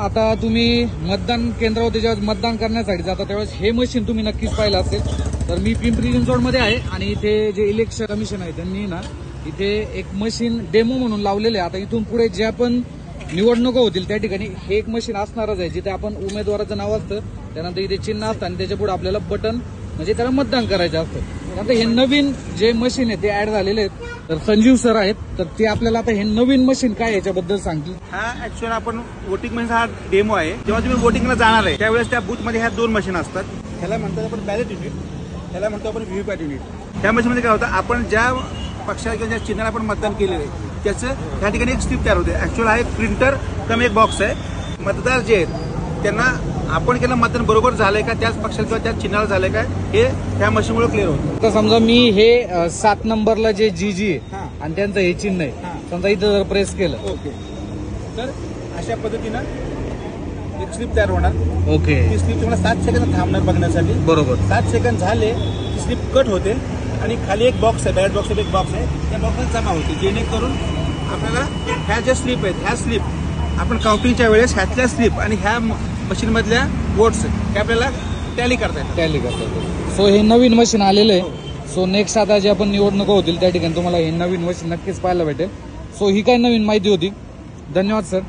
आता तुम्ही मतदान केंद्रावर जेव्हा मतदान करण्यासाठी जाता त्यावेळेस हे मशीन तुम्ही नक्कीच पाहिलं असेल. तर मी पिंपरी चिंचवडमध्ये आहे आणि इथे जे इलेक्शन कमिशन आहे त्यांनी ना इथे एक मशीन डेमो म्हणून लावलेले आहे. आता इथून पुढे ज्या पण निवडणुका होतील त्या ठिकाणी हे एक मशीन असणारच आहे, जिथे आपण उमेदवाराचं नाव असतं, त्यानंतर इथे चिन्ह असतं आणि त्याच्या पुढे आपल्याला बटन म्हणजे त्याला मतदान करायचं असतं. त्यानंतर हे नवीन जे मशीन आहे ते ऍड झालेले आहेत. तर संजीव सर आहेत, तर ते आपल्याला आता हे नवीन मशीन काय याच्याबद्दल सांगतील. हा ऍक्च्युअली आपण वोटिंग मशीन हा डेमो आहे. जेव्हा तुम्ही वोटिंगला जाणार आहे त्यावेळेस त्या बूथमध्ये ह्या 2 मशीन असतात. ह्याला म्हणतात आपण बॅलेट युनिट, ह्याला म्हणतो आपण व्हीव्हीपॅट युनिट. त्या मशीनमध्ये काय होतं, आपण ज्या पक्षाला किंवा ज्या चिन्हाला आपण मतदान केलेलं आहे त्याचं ह्या ठिकाणी एक स्लिप तयार होते. ऍक्च्युअल हा एक प्रिंटर कम एक बॉक्स आहे. मतदार जे आहेत त्यांना आपण केलं मतदान बरोबर झालंय का, त्याच पक्षाला किंवा त्याच चिन्हाला झालंय का हे ह्या मशीनमुळे क्लिअर होतं. तर समजा मी हे 7 नंबरला जे जी आहे आणि त्यांचं हे चिन्ह आहे, समजा इथं जर प्रेस केलं ओके, तर अशा पद्धतीनं एक स्लिप तयार होणार. ओके, ती स्लिप तुम्हाला 7 सेकंद थांबणार बघण्यासाठी. बरोबर. 7 सेकंद झाले ती स्लिप कट होते आणि खाली एक बॉक्स आहे, बॅलेट बॉक्स एक बॉक्स आहे, त्या बॉक्सला जमा होते. जेणेकरून आपल्याला ह्या ज्या स्लिप आहेत ह्या स्लिप आपण काउंटिंगच्या वेळेस ह्यातल्या स्लिप आणि ह्या मशीन मधल्या वोट्स हे आपल्याला टॅली करता येतात. सो हे नवीन मशीन आलेलं आहे. सो नेक्स्ट आता जे आपण निवडणुका होतील त्या ठिकाणी तुम्हाला हे नवीन मशीन नक्कीच पाहायला भेटेल. सो ही काय नवीन माहिती होती. धन्यवाद सर.